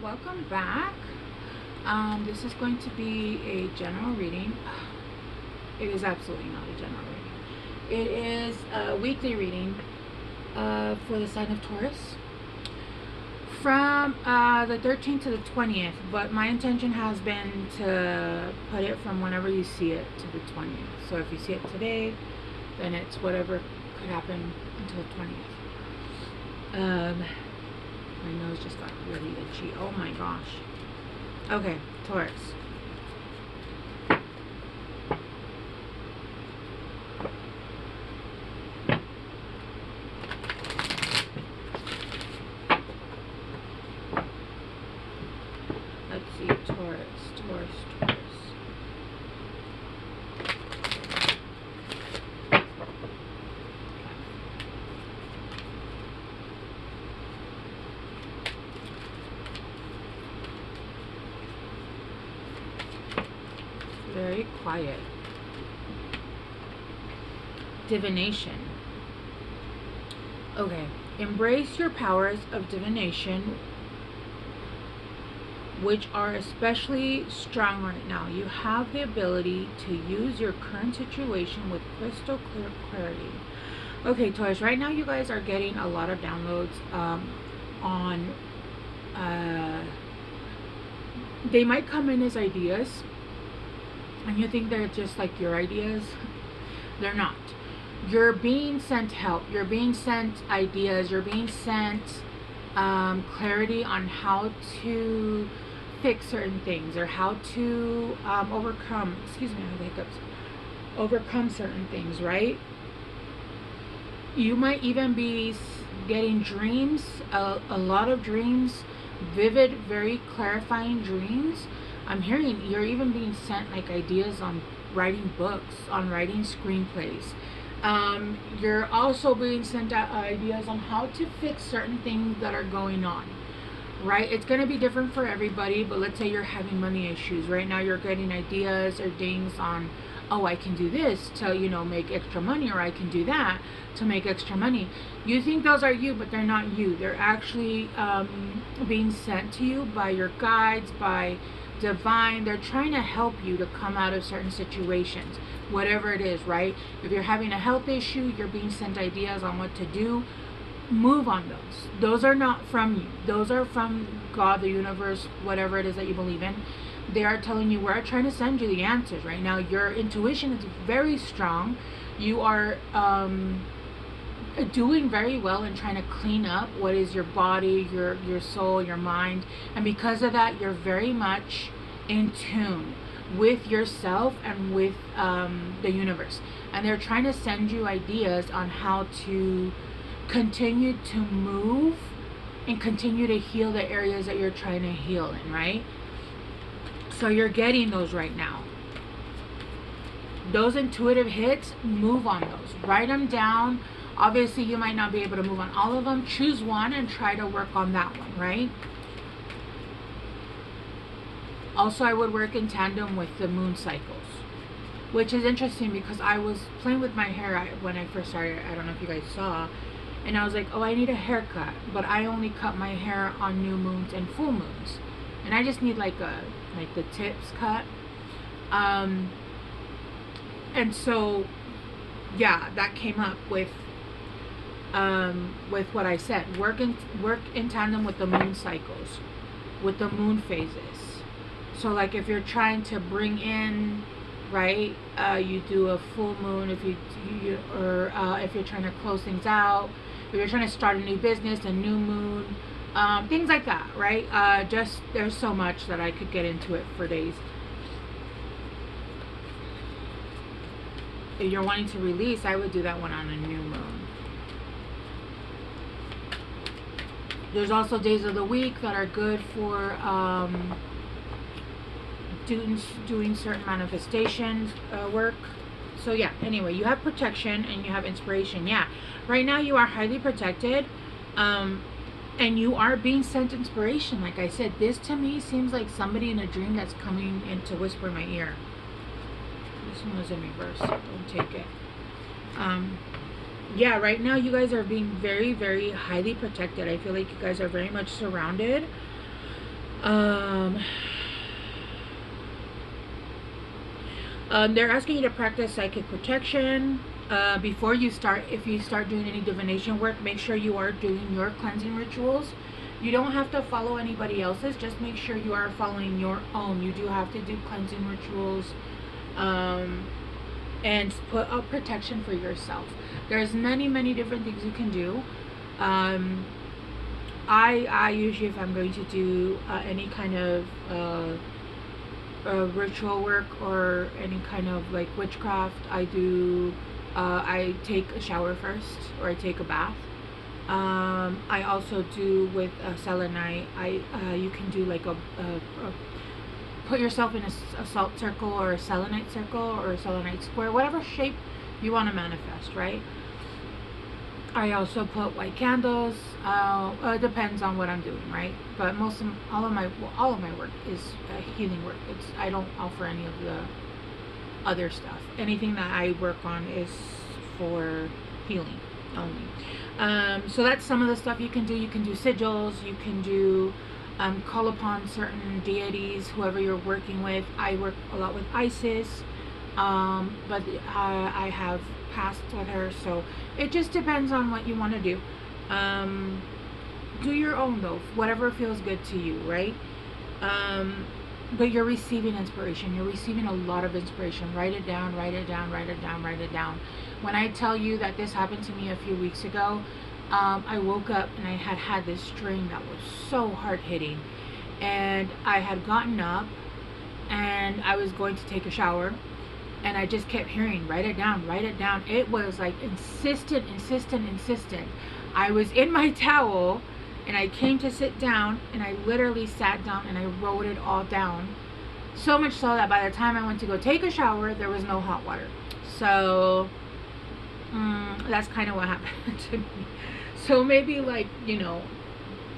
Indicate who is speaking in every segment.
Speaker 1: welcome back. This is going to be a general reading. It is absolutely not a general reading. It is a weekly reading for the sign of Taurus from the 13th to the 20th, but my intention has been to put it from whenever you see it to the 20th. So if you see it today, then it's whatever could happen until the 20th. My nose just got really itchy. Oh my gosh. Okay, Taurus. Let's see, Taurus. Very quiet. Divination. Okay. Embrace your powers of divination, which are especially strong right now. You have the ability to use your current situation with crystal clear clarity. Okay, Taurus, right now you guys are getting a lot of downloads on they might come in as ideas, and you think they're just like your ideas. They're not. You're being sent help. You're being sent ideas. You're being sent clarity on how to fix certain things, or how to overcome, excuse me, I have hiccups, overcome certain things, right? You might even be getting dreams, a lot of dreams, vivid, very clarifying dreams. I'm hearing you're even being sent like ideas on writing books, on writing screenplays. You're also being sent out ideas on how to fix certain things that are going on, right? It's going to be different for everybody, but let's say you're having money issues. Right now you're getting ideas or things on, oh, I can do this to, make extra money, or I can do that to make extra money. You think those are you, but they're not you. They're actually being sent to you by your guides, by divine. They're trying to help you to come out of certain situations, whatever it is, right? If you're having a health issue, you're being sent ideas on what to do. Move on those. Those are not from you. Those are from God, the universe, whatever it is that you believe in. They are telling you, we're trying to send you the answers right now. Your intuition is very strong. You are doing very well in trying to clean up what is your body, your soul, your mind. And because of that, you're very much in tune with yourself and with the universe. And they're trying to send you ideas on how to continue to move and continue to heal the areas that you're trying to heal in, right? So you're getting those right now. Those intuitive hits, move on those. Write them down. Obviously, you might not be able to move on all of them. Choose one and try to work on that one, right? Also, I would work in tandem with the moon cycles, which is interesting because I was playing with my hair when I first started. I don't know if you guys saw. And I was like, oh, I need a haircut. But I only cut my hair on new moons and full moons. And I just need like the tips cut. And so, yeah, that came up with what I said. Work in tandem with the moon cycles, with the moon phases. So like if you're trying to bring in, right, you do a full moon. If if you're trying to close things out, if you're trying to start a new business, a new moon, things like that, right? Just there's so much that I could get into it for days. If you're wanting to release, I would do that one on a new moon. There's also days of the week that are good for doing certain manifestations work. So yeah, anyway, you have protection and you have inspiration. Yeah, right now you are highly protected, and you are being sent inspiration. Like I said, this to me seems like somebody in a dream that's coming in to whisper in my ear. This one was in reverse, so don't take it. Yeah, right now you guys are being very, very highly protected. I feel like you guys are very much surrounded. Um, they're asking you to practice psychic protection. Before you start, if you start doing any divination work, make sure you are doing your cleansing rituals. You don't have to follow anybody else's, just make sure you are following your own. You do have to do cleansing rituals, and put up protection for yourself. There's many different things you can do. I usually, if I'm going to do any kind of ritual work or any kind of like witchcraft, I take a shower first, or I take a bath. I also do with selenite. You can do like a put yourself in a salt circle or a selenite circle or a selenite square, whatever shape you want to manifest, right? I also put white candles. It depends on what I'm doing, right? But all of my work is healing work. I don't offer any of the other stuff. Anything that I work on is for healing only. So that's some of the stuff you can do. You can do sigils. You can do call upon certain deities, whoever you're working with. I work a lot with Isis, but I have passed with her, so it just depends on what you want to do. Do your own though, whatever feels good to you, right? But you're receiving inspiration. You're receiving a lot of inspiration. Write it down, write it down, write it down, write it down. When I tell you that this happened to me a few weeks ago, I woke up and I had this dream that was so hard hitting, and I had gotten up and I was going to take a shower, and I just kept hearing, write it down, write it down. It was like insistent. I was in my towel and I came to sit down, and I literally sat down and I wrote it all down. So much so that by the time I went to go take a shower, there was no hot water. So that's kind of what happened to me. So maybe, like,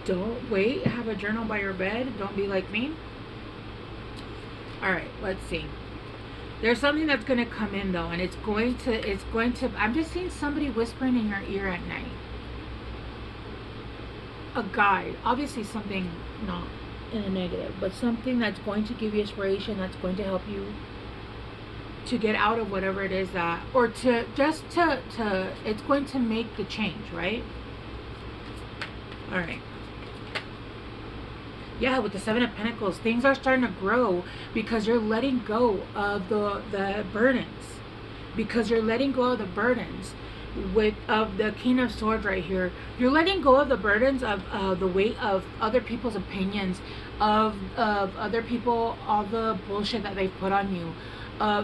Speaker 1: don't wait, have a journal by your bed. Don't be like me. All right, let's see. There's something that's going to come in though, and it's going to, I'm just seeing somebody whispering in your ear at night. A guide, obviously something not in a negative, but something that's going to give you inspiration, that's going to help you to get out of whatever it is that, or to it's going to make the change, right? All right. Yeah, with the Seven of Pentacles, things are starting to grow because you're letting go of the burdens. Because you're letting go of the burdens of the King of Swords right here. You're letting go of the burdens of the weight of other people's opinions, of other people, all the bullshit that they've put on you.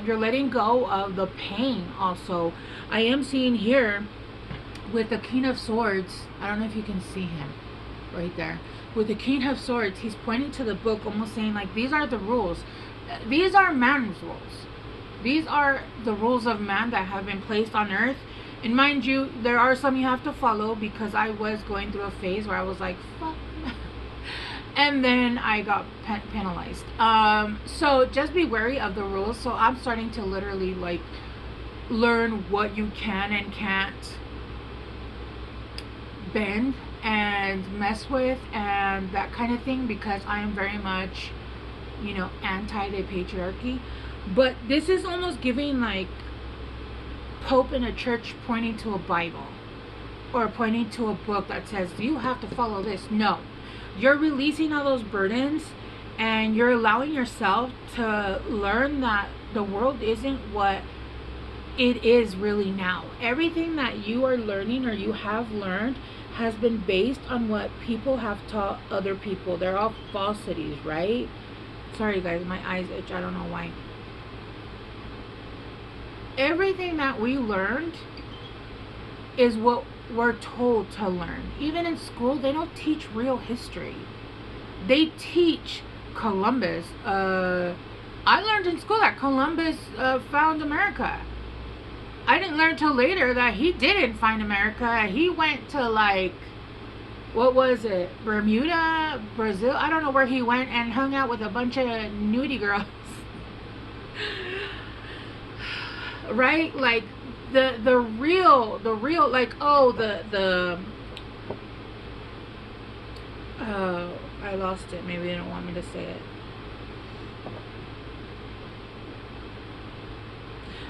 Speaker 1: You're letting go of the pain also. I am seeing here with the King of Swords, I don't know if you can see him right there. With the King of Swords, he's pointing to the book, almost saying like, these are the rules. These are man's rules. These are the rules of man that have been placed on earth. And mind you, there are some you have to follow, because I was going through a phase where I was like, fuck. And then I got penalized. So just be wary of the rules. So I'm starting to literally like learn what you can and can't bend and mess with and that kind of thing, because I am very much, anti the patriarchy. But this is almost giving like Pope in a church pointing to a Bible or pointing to a book that says you have to follow this. No, you're releasing all those burdens, and you're allowing yourself to learn that the world isn't what it is really now. Everything that you are learning or you have learned has been based on what people have taught other people. They're all falsities, right? Sorry guys, my eyes itch, I don't know why. Everything that we learned is what we're told to learn. Even in school, they don't teach real history. They teach Columbus. I learned in school that Columbus found America. I didn't learn till later that he didn't find America. He went to like, what was it? Bermuda, Brazil? I don't know where he went, and hung out with a bunch of nudie girls. Right? Like the real like, oh, I lost it. Maybe they don't want me to say it.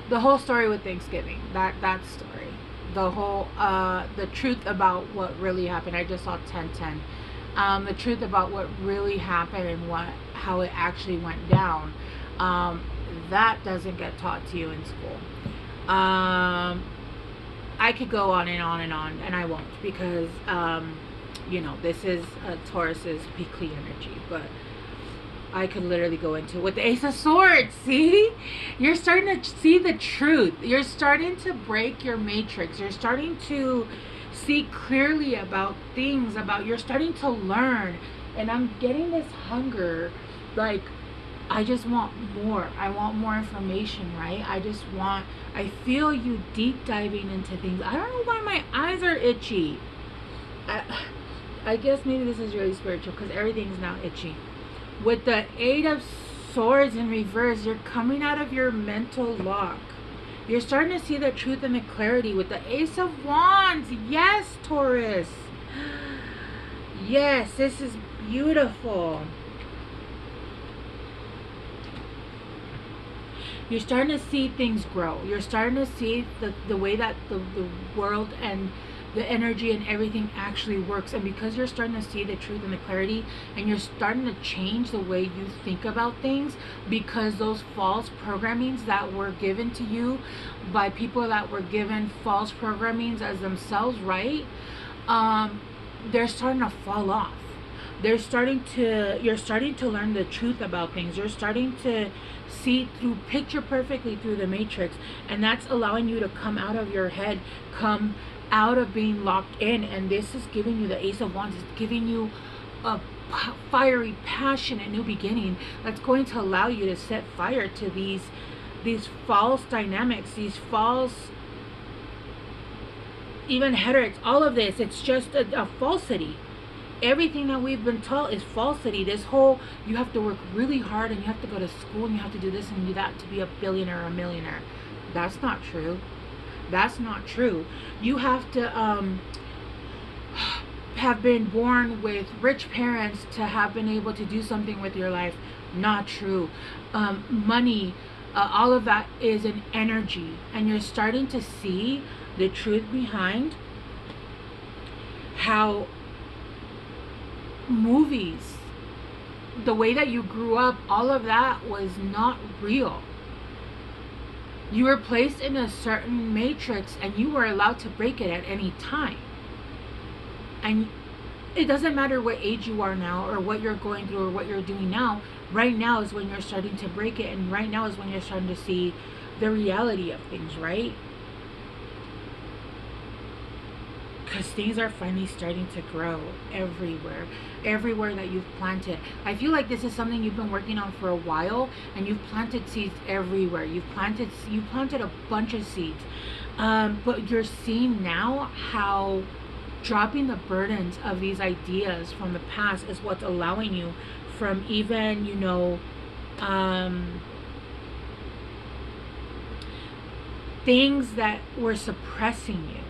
Speaker 1: The whole story with Thanksgiving. That story. The whole the truth about what really happened. I just saw 1010. The truth about what really happened and how it actually went down. That doesn't get taught to you in school. I could go on and on and on, and I won't, because you know, this is Taurus's weekly energy, but I could literally go into it with the Ace of Swords. See, you're starting to see the truth. You're starting to break your matrix. You're starting to see clearly about things. You're starting to learn, and I'm getting this hunger, like, I just want more. I want more information, right? I feel you deep diving into things. I don't know why my eyes are itchy. I guess maybe this is really spiritual, because everything's now itchy. With the Eight of Swords in reverse, you're coming out of your mental lock. You're starting to see the truth and the clarity with the Ace of Wands. Yes, Taurus. Yes, this is beautiful. You're starting to see things grow. You're starting to see the way that the world and the energy and everything actually works. And because you're starting to see the truth and the clarity, and you're starting to change the way you think about things, because those false programmings that were given to you by people that were given false programmings as themselves, right? They're starting to fall off. You're starting to learn the truth about things. You're starting to see through, picture perfectly through the matrix, and that's allowing you to come out of your head, come out of being locked in. And this is giving you the Ace of Wands. It's giving you a fiery, passionate new beginning that's going to allow you to set fire to these false dynamics, these false, even heterics, all of this. It's just a falsity. Everything that we've been taught is falsity. This whole, you have to work really hard, and you have to go to school, and you have to do this and do that to be a billionaire or a millionaire. That's not true. That's not true. You have to have been born with rich parents to have been able to do something with your life. Not true. Money, all of that is an energy, and you're starting to see the truth behind how movies, the way that you grew up, all of that was not real. You were placed in a certain matrix, and you were allowed to break it at any time. And it doesn't matter what age you are now, or what you're going through, or what you're doing now. Right now is when you're starting to break it, and right now is when you're starting to see the reality of things, right? Because things are finally starting to grow everywhere that you've planted. I feel like this is something you've been working on for a while, and you've planted seeds everywhere. You planted a bunch of seeds, but you're seeing now how dropping the burdens of these ideas from the past is what's allowing you from even, you know, things that were suppressing you.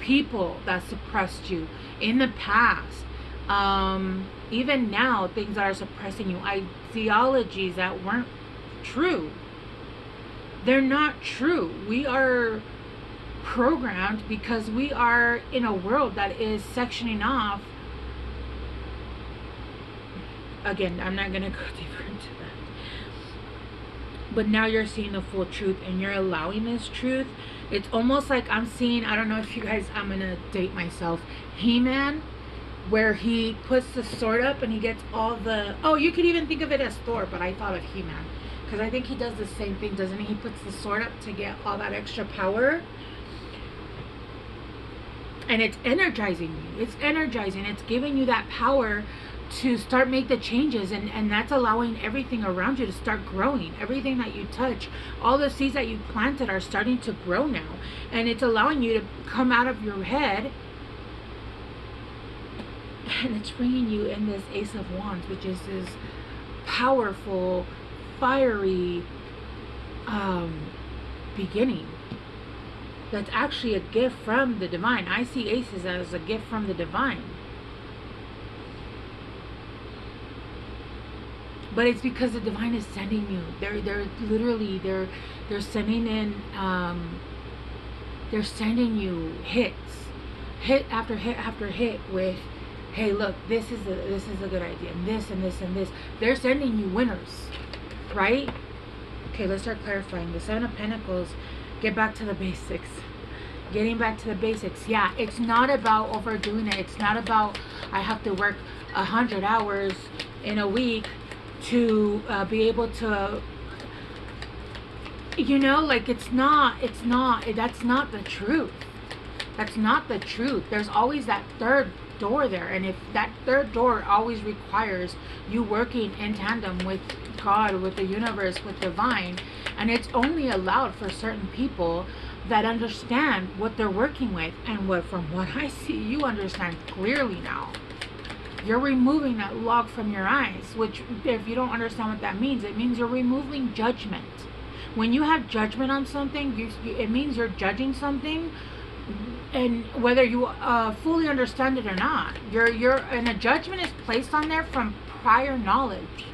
Speaker 1: People that suppressed you in the past, even now, things that are suppressing you, ideologies that weren't true. They're not true. We are programmed because we are in a world that is sectioning off. Again, I'm not gonna go deeper into that, but now you're seeing the full truth, and you're allowing this truth. It's almost like I'm seeing, I don't know if you guys, I'm gonna date myself, He-Man, where he puts the sword up and he gets all the, oh, you could even think of it as Thor, but I thought of He-Man, because I think he does the same thing, doesn't he? He puts the sword up to get all that extra power, and it's energizing you. It's energizing. It's giving you that power to start make the changes, and that's allowing everything around you to start growing. Everything that you touch, all the seeds that you planted are starting to grow now, and it's allowing you to come out of your head, and it's bringing you in this Ace of Wands, which is this powerful, fiery beginning. That's actually a gift from the divine. I see aces as a gift from the divine. But it's because the divine is sending you. They're literally they're sending in they're sending you hit after hit after hit with, hey, look, this is a good idea, and this and this and this. They're sending you winners, right? Okay, let's start clarifying. The Seven of Pentacles, get back to the basics. Getting back to the basics. Yeah, it's not about overdoing it. It's not about I have to work 100 hours in a week to be able to, you know, like that's not the truth. That's not the truth. There's always that third door there, and if that third door always requires you working in tandem with God, with the universe, with divine, and it's only allowed for certain people that understand what they're working with, and from what I see, you understand clearly now. You're removing that log from your eyes, which, if you don't understand what that means, it means you're removing judgment. When you have judgment on something, it means you're judging something, and whether you fully understand it or not, and a judgment is placed on there from prior knowledge.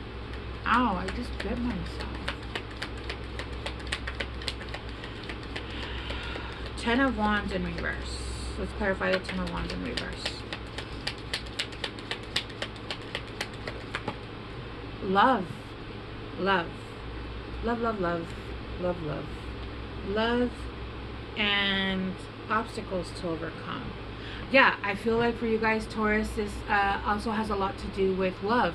Speaker 1: Ow, I just bit myself. 10 of Wands in reverse. Let's clarify the 10 of Wands in reverse. Love. Love. Love, love, love. Love, love. Love and obstacles to overcome. Yeah, I feel like for you guys, Taurus, this also has a lot to do with love.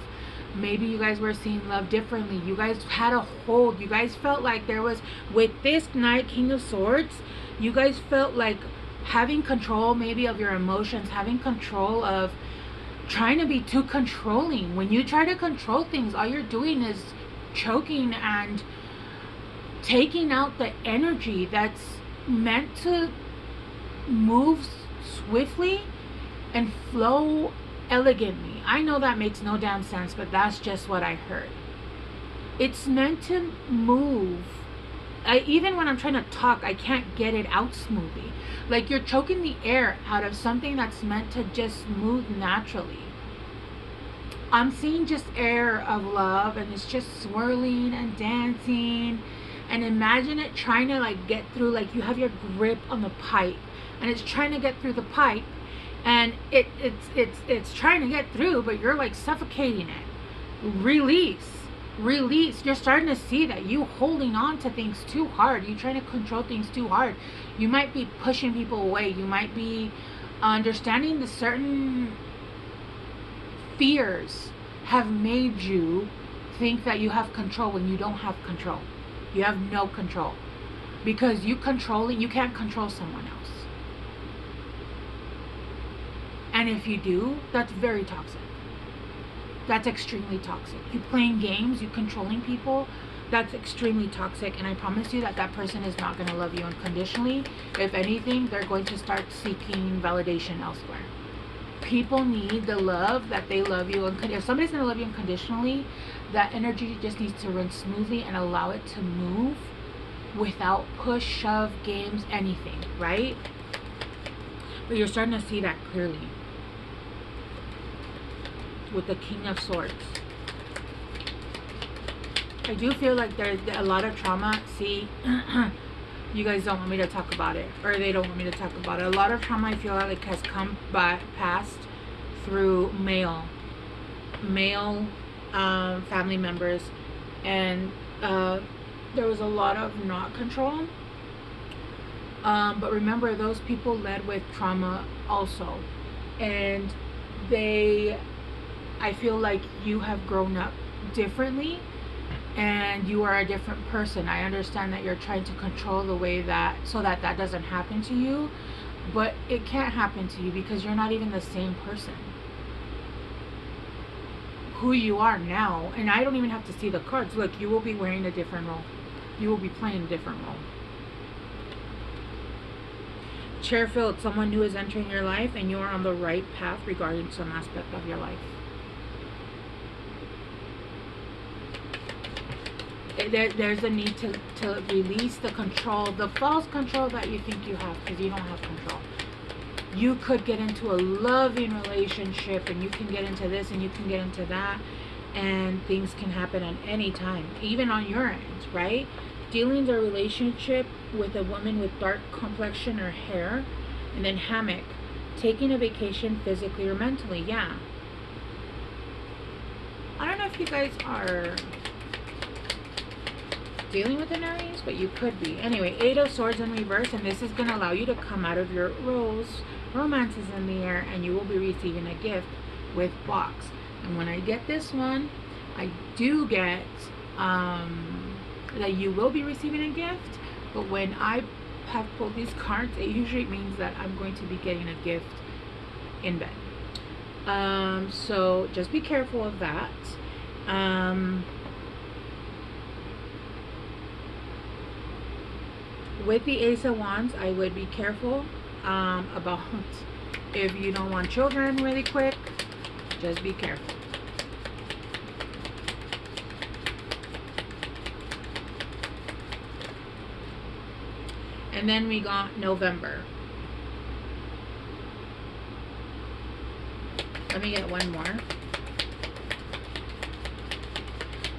Speaker 1: Maybe you guys were seeing love differently. You guys had a hold. You guys felt like there was, with this Knight, King of Swords, you guys felt like having control maybe of your emotions, having control of trying to be too controlling. When you try to control things, all you're doing is choking and taking out the energy that's meant to move swiftly and flow elegantly. I know that makes no damn sense, but that's just what I heard. It's meant to move. Even when I'm trying to talk, I can't get it out smoothly. Like you're choking the air out of something that's meant to just move naturally. I'm seeing just air of love, and it's just swirling and dancing. And imagine it trying to like get through, like you have your grip on the pipe, and it's trying to get through the pipe, and it's trying to get through, but you're like suffocating it. Release. You're starting to see that you holding on to things too hard. You're trying to control things too hard. You might be pushing people away. You might be understanding the certain fears have made you think that you have control when you don't have control. You have no control, because you can't control someone else. And if you do, that's very toxic. That's extremely toxic. You playing games, you controlling people, that's extremely toxic. And I promise you that that person is not going to love you unconditionally. If anything, they're going to start seeking validation elsewhere. People need the love that they love you. If somebody's going to love you unconditionally, that energy just needs to run smoothly and allow it to move without push, shove, games, anything, right? But you're starting to see that clearly with the King of Swords. I do feel like there's a lot of trauma. See, you guys don't want me to talk about it, or they don't want me to talk about it. A lot of trauma I feel like has come past through male family members, and there was a lot of not control. But remember, those people led with trauma also, and I feel like you have grown up differently, and you are a different person. I understand that you're trying to control the way so that doesn't happen to you, but it can't happen to you because you're not even the same person. Who you are now, and I don't even have to see the cards. Look, you will be wearing a different role. You will be playing a different role. Chairfield, someone new is entering your life, and you are on the right path regarding some aspect of your life. There's a need to release the control, the false control that you think you have, because you don't have control. You could get into a loving relationship, and you can get into this and you can get into that, and things can happen at any time, even on your end, right? Dealing a relationship with a woman with dark complexion or hair. And then hammock, taking a vacation physically or mentally. Yeah, I don't know if you guys are dealing with an Aries, but you could be. Anyway, 8 of Swords in reverse, and this is going to allow you to come out of your romance is in the air, and you will be receiving a gift with box. And when I get this one, I do get that you will be receiving a gift, but when I have pulled these cards, it usually means that I'm going to be getting a gift in bed. So just be careful of that. With the Ace of Wands, I would be careful about if you don't want children really quick, just be careful. And then we got November. Let me get one more.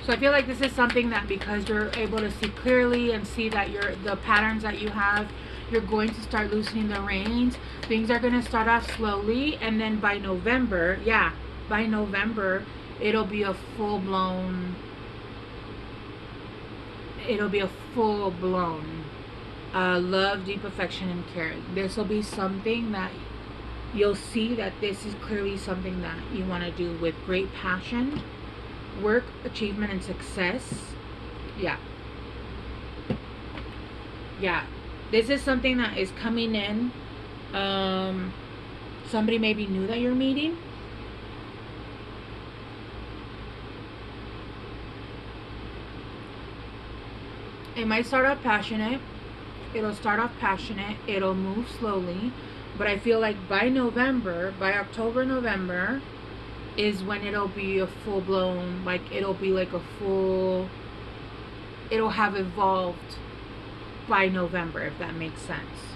Speaker 1: So I feel like this is something that, because you're able to see clearly and see that the patterns that you have, you're going to start loosening the reins. Things are going to start off slowly, and then by November, it'll be a full-blown love, deep affection, and care. This will be something that you'll see that this is clearly something that you want to do with great passion, work, achievement, and success. Yeah, this is something that is coming in. Somebody maybe new that you're meeting. It might start off passionate. It'll move slowly, but I feel like by October, November is when it'll be a full-blown, it'll have evolved by November, if that makes sense.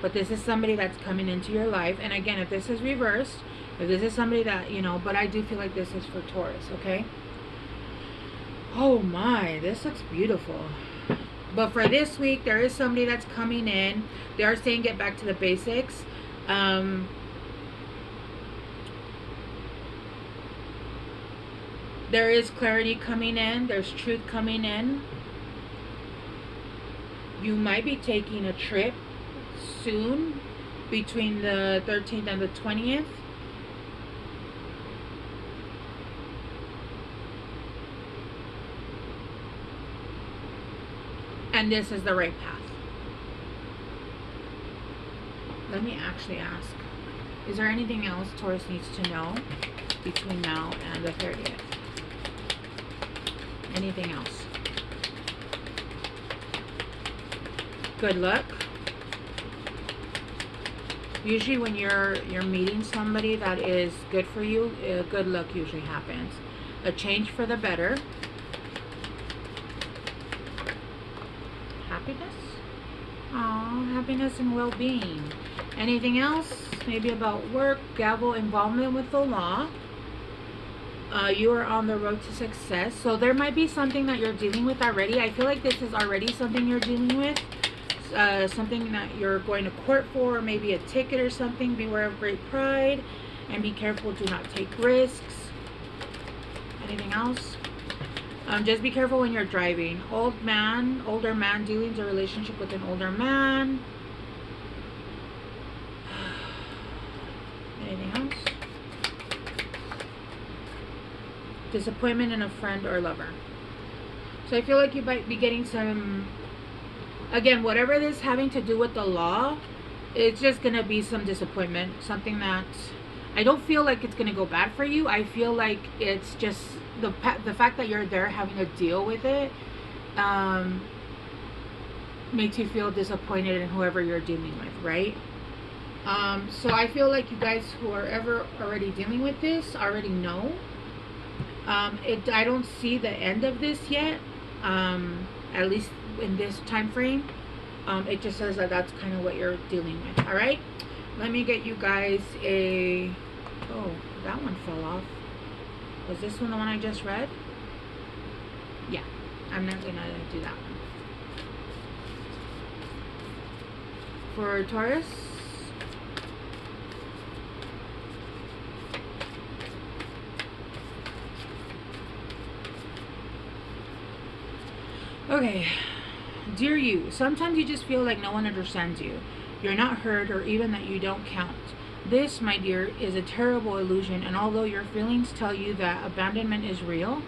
Speaker 1: But this is somebody that's coming into your life, and again, if this is reversed, if this is somebody that, but I do feel like this is for Taurus, okay? Oh my, this looks beautiful. But for this week, there is somebody that's coming in. They are saying get back to the basics. There is clarity coming in. There's truth coming in. You might be taking a trip soon between the 13th and the 20th. And this is the right path. Let me actually ask, is there anything else Taurus needs to know between now and the 30th? Anything else? Good luck. Usually when you're meeting somebody that is good for you, good luck usually happens. A change for the better. Happiness? Oh, happiness and well-being. Anything else? Maybe about work, gavel, involvement with the law. You are on the road to success. So there might be something that you're dealing with already. I feel like this is already something you're dealing with. Something that you're going to court for, maybe a ticket or something. Beware of great pride and be careful, do not take risks. Anything else? Just be careful when you're driving. Older man dealing a relationship with an older man. Anything else? Disappointment in a friend or lover. So I feel like you might be getting some, again, whatever this having to do with the law, it's just going to be some disappointment. Something that I don't feel like it's going to go bad for you. I feel like it's just the fact that you're there having to deal with it makes you feel disappointed in whoever you're dealing with, right? So I feel like you guys who are ever already dealing with this already know. I don't see the end of this yet, at least in this time frame. It just says that that's kind of what you're dealing with. All right, let me get you guys a, oh, that one fell off. Was this one the one I just read? Yeah, I'm not gonna do that one. For Taurus, okay, dear you, sometimes you just feel like no one understands you. You're not heard, or even that you don't count. This, my dear, is a terrible illusion, and although your feelings tell you that abandonment is real,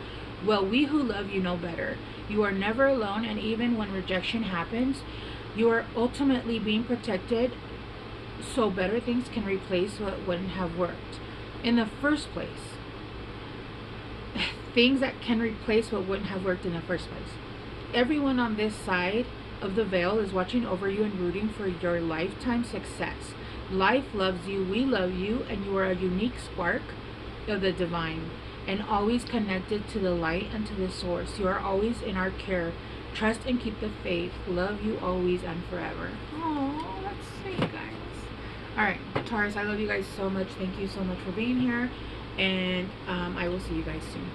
Speaker 1: well, we who love you know better. You are never alone, and even when rejection happens, you are ultimately being protected, so better things can replace what wouldn't have worked. In the first place, things that can replace what wouldn't have worked in the first place. Everyone on this side of the veil is watching over you and rooting for your lifetime success. Life loves you, we love you, and you are a unique spark of the divine, and always connected to the light and to the source. You are always in our care. Trust and keep the faith. Love you always and forever. Oh, that's sweet, guys. Alright, Taurus, I love you guys so much. Thank you so much for being here, and I will see you guys soon.